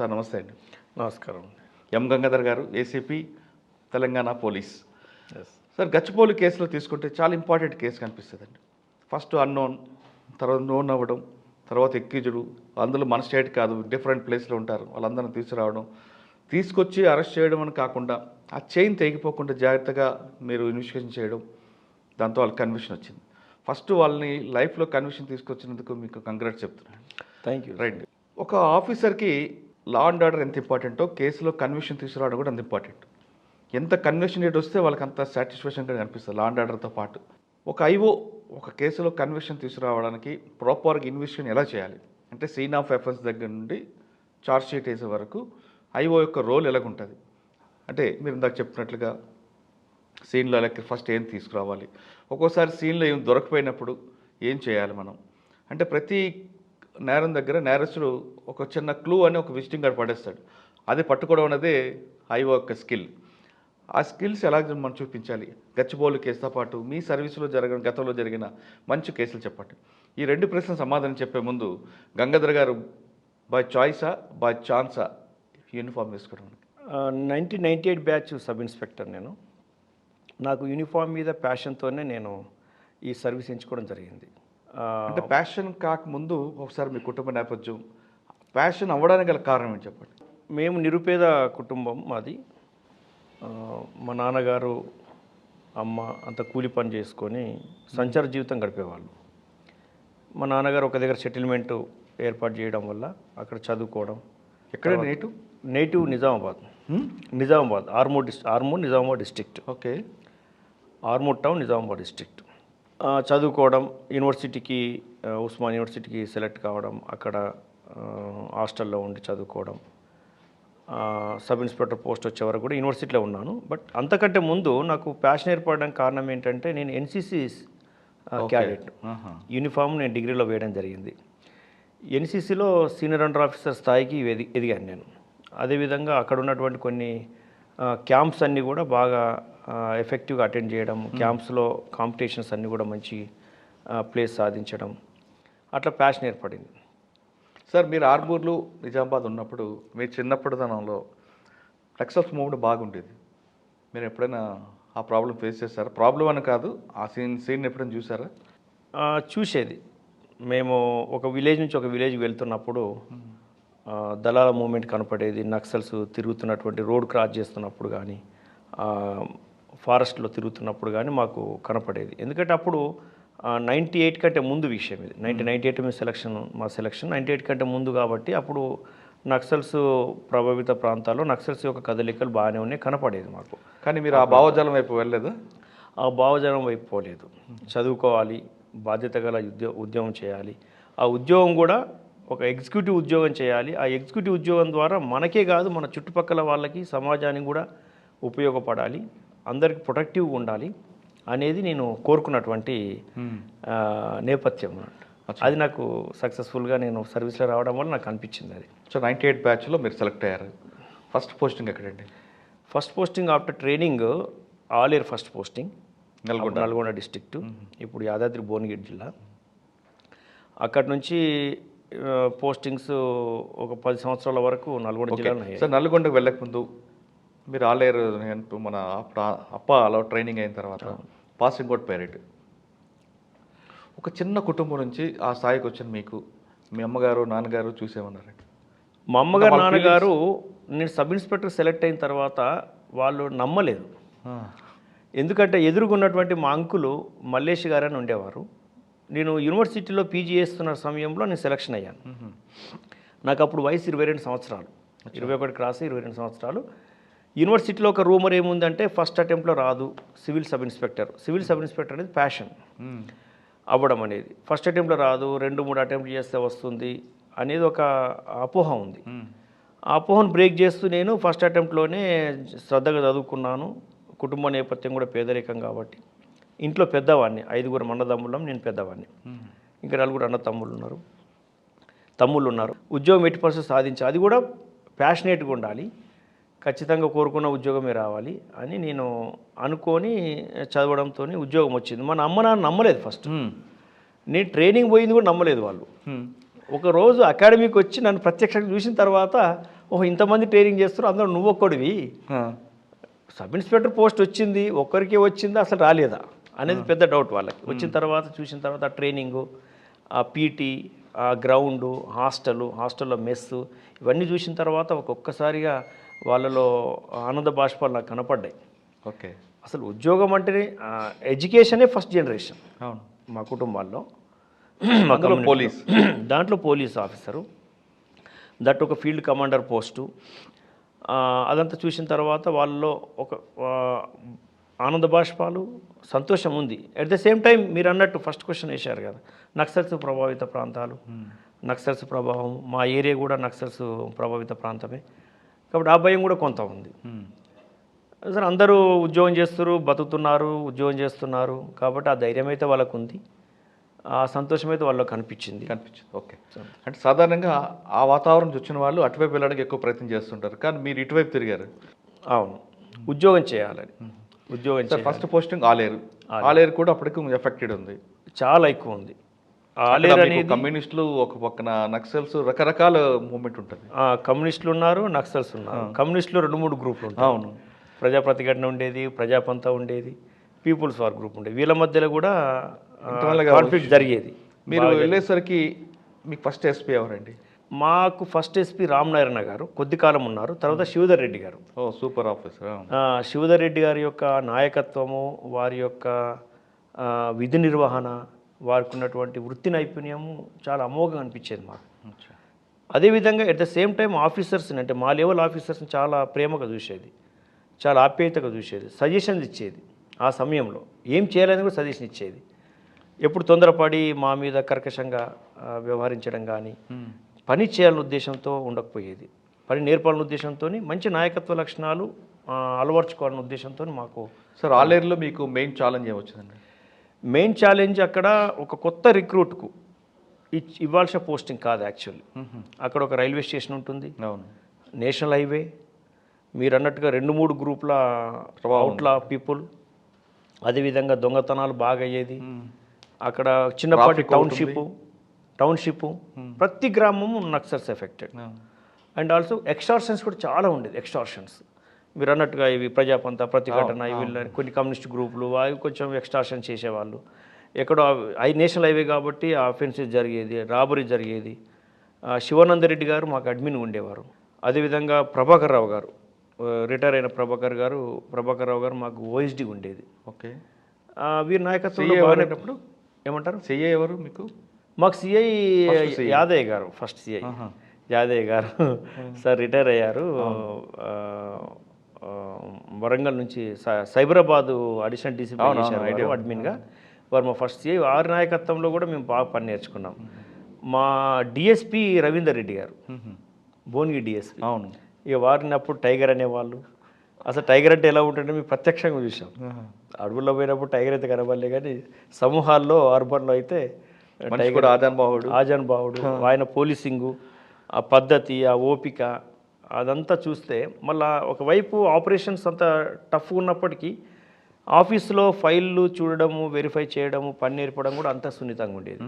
Sir నమస్తే అండి. నమస్కారం. ఎం గంగాధర్ గారు, ACP Telangana police. Yes. Sir Gachibowli కేసులో తీసుకుంటే చాలా ఇంపార్టెంట్ కేసు కనిపిస్తుందండి. ఫస్ట్ అన్నోన్, తర్వాత నోన్ అవ్వడం, తర్వాత ఎక్కిజుడు, అందులో మన స్టేట్ కాదు డిఫరెంట్ ప్లేస్లో ఉంటారు, వాళ్ళందరిని తీసుకురావడం, తీసుకొచ్చి అరెస్ట్ చేయడం అని కాకుండా ఆ చైన్ తెగిపోకుండా జాగ్రత్తగా మీరు ఇన్వెస్టిగేషన్ చేయడం, దాంతో వాళ్ళకి కన్విక్షన్ వచ్చింది. ఫస్ట్ వాళ్ళని లైఫ్లో కన్విక్షన్ తీసుకొచ్చినందుకు మీకు కంగ్రాట్స్ చెప్తున్నాను. Thank you. రైట్. ఒక ఆఫీసర్కి లా అండ్ ఆర్డర్ ఎంత ఇంపార్టెంటో కేసులో కన్విక్షన్ తీసుకురావడం కూడా అంత ఇంపార్టెంట్. ఎంత కన్విక్షన్ రేట్ వస్తే వాళ్ళకి అంత సాటిస్ఫాక్షన్గా కనిపిస్తుంది లా అండ్ ఆర్డర్తో పాటు. ఒక ఐఓ ఒక కేసులో కన్విక్షన్ తీసుకురావడానికి ప్రాపర్గా ఇన్వెస్టిగేషన్ ఎలా చేయాలి అంటే సీన్ ఆఫ్ ఎఫెన్స్ దగ్గర నుండి చార్జ్ షీట్ వేసే వరకు ఐఓ యొక్క రోల్ ఎలాగుంటుంది అంటే మీరు ఇందాక చెప్పినట్లుగా సీన్లో ఎలా ఫస్ట్ ఏం తీసుకురావాలి, ఒక్కోసారి సీన్లో ఏం దొరకపోయినప్పుడు ఏం చేయాలి మనం అంటే ప్రతి నేరం దగ్గర నేరస్తుడు ఒక చిన్న క్లూ అని ఒక విజిటింగ్ కార్డ్ పడేస్తాడు, అది పట్టుకోవడం అనేది ఐఓ యొక్క స్కిల్. ఆ స్కిల్స్ ఎలా మనం చూపించాలి. గచ్చిబౌలి కేసుతో పాటు మీ సర్వీసులో గతంలో జరిగిన మంచి కేసులు చెప్పండి. ఈ రెండు ప్రశ్నలు సమాధానం చెప్పే ముందు గంగాధర్ గారు బై చాయిసా బై ఛాన్సా యూనిఫామ్ వేసుకోవడం? 1998 బ్యాచ్ సబ్ ఇన్స్పెక్టర్ నేను. నాకు యూనిఫామ్ మీద ప్యాషన్తోనే నేను ఈ సర్వీస్ ఎంచుకోవడం జరిగింది. అంటే ప్యాషన్ కాకముందు ఒకసారి మీ కుటుంబ నేపథ్యం, ప్యాషన్ అవ్వడానికి గల కారణం ఏంటి చెప్పండి. మేము నిరుపేద కుటుంబం మాది. మా నాన్నగారు అమ్మ అంత కూలి పని చేసుకొని సంచార జీవితం గడిపేవాళ్ళు. మా నాన్నగారు ఒక దగ్గర సెటిల్మెంట్ ఏర్పాటు చేయడం వల్ల అక్కడ చదువుకోవడం. ఎక్కడ native Nizamabad Armoor Nizamabad district. Okay. Armoor town Nizamabad district. చదువుకోవడం, యూనివర్సిటీకి ఉస్మాన్ యూనివర్సిటీకి సెలెక్ట్ కావడం, అక్కడ హాస్టల్లో ఉండి చదువుకోవడం, సబ్ ఇన్స్పెక్టర్ పోస్ట్ వచ్చే వరకు కూడా యూనివర్సిటీలో ఉన్నాను. బట్ అంతకంటే ముందు నాకు ప్యాషన్ ఏర్పడడానికి కారణం ఏంటంటే నేను ఎన్సీసీ క్యాడెట్. యూనిఫామ్ నేను డిగ్రీలో వేయడం జరిగింది. ఎన్సీసీలో సీనియర్ అండర్ ఆఫీసర్ స్థాయికి ఎదిగాను నేను. అదేవిధంగా అక్కడ ఉన్నటువంటి కొన్ని క్యాంప్స్ అన్నీ కూడా బాగా ఎఫెక్టివ్గా అటెండ్ చేయడం, క్యాంప్స్లో కాంపిటీషన్స్ అన్నీ కూడా మంచి ప్లేస్ సాధించడం, అట్లా ప్యాషన్ ఏర్పడింది. సార్ మీరు ఆర్మూర్లో నిజామాబాద్ ఉన్నప్పుడు మీ చిన్నప్పటితనంలో నక్సల్స్ మూవ్మెంట్ బాగుండేది. మీరు ఎప్పుడైనా ఆ ప్రాబ్లం ఫేస్ చేస్తారా? ప్రాబ్లం అని కాదు, ఆ సీన్ ఎప్పుడైనా చూసారా? చూసేది. మేము ఒక విలేజ్ నుంచి ఒక విలేజ్కి వెళ్తున్నప్పుడు దళాల మూవ్మెంట్ కనపడేది. నక్సల్స్ తిరుగుతున్నటువంటి రోడ్ క్రాస్ చేస్తున్నప్పుడు కానీ, ఫారెస్ట్లో తిరుగుతున్నప్పుడు కానీ మాకు కనపడేది. ఎందుకంటే అప్పుడు 98 కంటే ముందు విషయం ఇది. 1998 మా సెలక్షన్ 98 కంటే ముందు కాబట్టి అప్పుడు నక్సల్స్ ప్రభావిత ప్రాంతాల్లో నక్సల్స్ యొక్క కదలికలు బాగానే ఉన్నాయి, కనపడేది మాకు. కానీ మీరు ఆ భావజాలం వైపు వెళ్ళలేదు? ఆ భావజాలం వైపు పోలేదు. చదువుకోవాలి, బాధ్యత గల ఉద్యోగం చేయాలి. ఆ ఉద్యోగం కూడా ఒక ఎగ్జిక్యూటివ్ ఉద్యోగం చేయాలి. ఆ ఎగ్జిక్యూటివ్ ఉద్యోగం ద్వారా మనకే కాదు మన చుట్టుపక్కల వాళ్ళకి, సమాజానికి కూడా ఉపయోగపడాలి, అందరికి ప్రొటెక్టివ్గా ఉండాలి అనేది నేను కోరుకున్నటువంటి నేపథ్యం. అది నాకు సక్సెస్ఫుల్గా నేను సర్వీస్లో రావడం వల్ల నాకు అనిపించింది అది. సో 98 బ్యాచ్లో మీరు సెలెక్ట్ అయ్యారు. ఫస్ట్ పోస్టింగ్ ఎక్కడండి? First posting after training all year first posting Nalgonda district, ఇప్పుడు యాదాద్రి భువనగిరి జిల్లా. అక్కడి నుంచి పోస్టింగ్స్ ఒక 10 సంవత్సరాల వరకు నల్గొండ జిల్లాలో. సార్ నల్గొండకు వెళ్ళకముందు మీరు ఆల్ ఇయర్ మన అలో ట్రైనింగ్ అయిన తర్వాత పాసింగ్ అవుట్ పైరెట్, ఒక చిన్న కుటుంబం నుంచి ఆ స్థాయికి వచ్చిన మీకు మీ అమ్మగారు నాన్నగారు చూసేమన్నారండి? మా అమ్మగారు నాన్నగారు నేను సబ్ ఇన్స్పెక్టర్ సెలెక్ట్ అయిన తర్వాత వాళ్ళు నమ్మలేదు. ఎందుకంటే ఎదురుగున్నటువంటి మా అంకులు మల్లేష్ గారు అని ఉండేవారు. నేను యూనివర్సిటీలో పీజీ చేస్తున్న సమయంలో నేను సెలక్షన్ అయ్యాను. నాకు అప్పుడు వయసు 22 సంవత్సరాలు, 21 క్రాస్ 22 సంవత్సరాలు. యూనివర్సిటీలో ఒక రూమర్ ఏముందంటే ఫస్ట్ అటెంప్ట్లో రాదు సివిల్ సబ్ ఇన్స్పెక్టర్ అనేది ప్యాషన్ అవ్వడం అనేది. ఫస్ట్ అటెంప్ట్లో రాదు, 2-3 అటెంప్ట్ చేస్తే వస్తుంది అనేది ఒక అపోహ ఉంది. ఆ అపోహను బ్రేక్ చేస్తూ నేను ఫస్ట్ అటెంప్ట్లోనే శ్రద్ధగా చదువుకున్నాను. కుటుంబ నేపథ్యం కూడా పేదరికం కాబట్టి ఇంట్లో పెద్దవాడిని, 5 అన్నదమ్ములం, నేను పెద్దవాడిని. ఇంకా 4 అన్న తమ్ముళ్ళు ఉన్నారు. ఉద్యోగం ఎట్టి పరిస్థితి సాధించాలి, అది కూడా ప్యాషనేట్గా ఉండాలి, ఖచ్చితంగా కోరుకున్న ఉద్యోగమే రావాలి అని నేను అనుకొని చదవడంతో ఉద్యోగం వచ్చింది. మన అమ్మ నాన్న నమ్మలేదు ఫస్ట్. నేను ట్రైనింగ్ పోయింది కూడా నమ్మలేదు వాళ్ళు. ఒకరోజు అకాడమీకి వచ్చి నన్ను ప్రత్యక్షంగా చూసిన తర్వాత ఓహో ఇంతమంది ట్రైనింగ్ చేస్తారు, అందులో నువ్వు ఒక్కడివి, సబ్ ఇన్స్పెక్టర్ పోస్ట్ వచ్చింది ఒక్కరికి వచ్చిందా అసలు రాలేదా అనేది పెద్ద డౌట్ వాళ్ళకి. వచ్చిన తర్వాత చూసిన తర్వాత ట్రైనింగు, ఆ పీటీ, ఆ గ్రౌండు, హాస్టల్లో మెస్సు, ఇవన్నీ చూసిన తర్వాత ఒక్కొక్కసారిగా వాళ్ళలో ఆనంద బాష్పాలు నాకు కనపడ్డాయి. ఓకే. అసలు ఉద్యోగం అంటేనే ఎడ్యుకేషనే ఫస్ట్ జనరేషన్ అవును. మా కుటుంబాల్లో. అందులో పోలీస్, దాంట్లో పోలీస్ ఆఫీసరు, దట్ ఒక ఫీల్డ్ కమాండర్ పోస్టు. అదంతా చూసిన తర్వాత వాళ్ళలో ఒక ఆనంద బాష్పాలు, సంతోషం ఉంది. అట్ ద సేమ్ టైం మీరు అన్నట్టు ఫస్ట్ క్వశ్చన్ వేశారు కదా, నక్సల్స్ ప్రభావిత ప్రాంతాలు, నక్సల్స్ ప్రభావం, మా ఏరియా కూడా నక్సల్స్ ప్రభావిత ప్రాంతమే కాబట్టి ఆ భయం కూడా కొంత ఉంది. సార్ అందరూ ఉద్యోగం చేస్తారు, బతుకుతున్నారు, ఉద్యోగం చేస్తున్నారు కాబట్టి ఆ ధైర్యం అయితే వాళ్ళకు ఉంది, ఆ సంతోషం అయితే వాళ్ళకి కనిపించింది. ఓకే. అంటే సాధారణంగా ఆ వాతావరణం వచ్చిన వాళ్ళు అటువైపు వెళ్ళడానికి ఎక్కువ ప్రయత్నం చేస్తుంటారు, కానీ మీరు ఇటువైపు తిరిగారు. అవును, ఉద్యోగం చేయాలని. ఉద్యోగం ఫస్ట్ పోస్టింగ్ ఆలేరు కూడా అప్పటికి ఎఫెక్టెడ్ ఉంది, చాలా ఎక్కువ ఉంది. ఆలేరు అనేది కమ్యూనిస్టులు ఒక పక్కన, నక్సల్స్, రకరకాల మూవ్మెంట్ ఉంటుంది. కమ్యూనిస్టులు ఉన్నారు, నక్సల్స్ ఉన్నారు. కమ్యూనిస్టులు 2-3 గ్రూపులు ఉంటాయి. అవును. ప్రజా ప్రతిఘటన ఉండేది, ప్రజాపంత ఉండేది, పీపుల్స్ వార్ గ్రూప్ ఉండేది. వీళ్ళ మధ్యలో కూడా కాన్ఫ్లిక్ట్ జరిగేది. మీరు వెళ్ళేసరికి మీకు ఫస్ట్ ఎస్పీ ఎవరండి? మాకు ఫస్ట్ ఎస్పీ రామనారాయణ గారు కొద్ది కాలం ఉన్నారు, తర్వాత శివధర్ రెడ్డి గారు. Super officer. శివధర్ రెడ్డి గారి యొక్క నాయకత్వము, వారి యొక్క విధి నిర్వహణ, వారికి ఉన్నటువంటి వృత్తి నైపుణ్యము చాలా అమోఘంగా అనిపించేది మాకు. అదేవిధంగా ఎట్ ద సేమ్ టైం ఆఫీసర్స్ని, అంటే మా లెవెల్ ఆఫీసర్స్ని చాలా ప్రేమగా చూసేది, చాలా ఆప్యాయతగా చూసేది, సజెషన్స్ ఇచ్చేది. ఆ సమయంలో ఏం చేయాలని కూడా సజెషన్ ఇచ్చేది. ఎప్పుడు తొందరపడి మా మీద కర్కశంగా వ్యవహరించడం కానీ, పని చేయాలనే ఉద్దేశంతో ఉండకపోయేది. పని నేర్పాలనే ఉద్దేశంతో, మంచి నాయకత్వ లక్షణాలు అలవర్చుకోవాలనే ఉద్దేశంతో మాకు. సార్ ఆలేరులో మీకు మెయిన్ ఛాలెంజ్ ఏమొచ్చిందండి? మెయిన్ ఛాలెంజ్ అక్కడ ఒక కొత్త రిక్రూట్కు ఇవ్వాల్సిన పోస్టింగ్ కాదు యాక్చువల్లీ. అక్కడ ఒక రైల్వే స్టేషన్ ఉంటుంది, అవును, నేషనల్ హైవే, మీరు అన్నట్టుగా 2-3 గ్రూపుల అవుట్లా పీపుల్, అదేవిధంగా దొంగతనాలు బాగా అయ్యేది. అక్కడ చిన్నపాటి టౌన్షిప్, ప్రతి గ్రామము Naxals affected. And also extortions కూడా చాలా ఉండేది. ఎక్స్టార్షన్స్ మీరు అన్నట్టుగా ఇవి ప్రజాపంత, ప్రతిఘటన, ఇవి కొన్ని కమ్యూనిస్ట్ గ్రూపులు అవి కొంచెం ఎక్స్టార్షన్ చేసేవాళ్ళు. ఎక్కడో నేషనల్ హైవే కాబట్టి ఆ అఫెన్సెస్ జరిగేది, రాబరీ జరిగేది. శివానందరెడ్డి గారు మాకు అడ్మిన్ ఉండేవారు. అదేవిధంగా ప్రభాకర్ రావు గారు, రిటైర్ అయిన ప్రభాకర్ రావు గారు మాకు ఓఎస్డి ఉండేది. ఓకే. వీరి నాయకత్వంలో ఏమంటారు? సిఐ ఎవరు మీకు? మాకు సిఐ యాదయ్య గారు, ఫస్ట్ సిఐ యాదయ్య గారు. సార్ రిటైర్ అయ్యారు. వరంగల్ నుంచి సైబరాబాదు అడిషనల్ డీసీపీ చేశారు అడ్మిన్గా. వారు మా ఫస్ట్ సిఐ. వారి నాయకత్వంలో కూడా మేము బాగా పని నేర్చుకున్నాం. మా డిఎస్పి రవీందర్ రెడ్డి గారు, భువనగిరి డిఎస్పి. అవును. ఇక వారిని అప్పుడు టైగర్ అనేవాళ్ళు. అసలు టైగర్ అంటే ఎలా ఉంటుంటే మేము ప్రత్యక్షంగా చూసాం. అడవుల్లో పోయినప్పుడు టైగర్ అయితే కనబడలే, కానీ సమూహాల్లో అర్బన్లో అయితే టైగర్, ఆజాన్ బావుడు, ఆయన పోలీసింగు, ఆ పద్ధతి, ఆ ఓపిక, అదంతా చూస్తే మళ్ళా ఒకవైపు ఆపరేషన్స్ అంతా టఫ్గా ఉన్నప్పటికీ ఆఫీస్లో ఫైళ్ళు చూడడము, వెరిఫై చేయడము, పని నేర్పడం కూడా అంతా సున్నితంగా ఉండేది.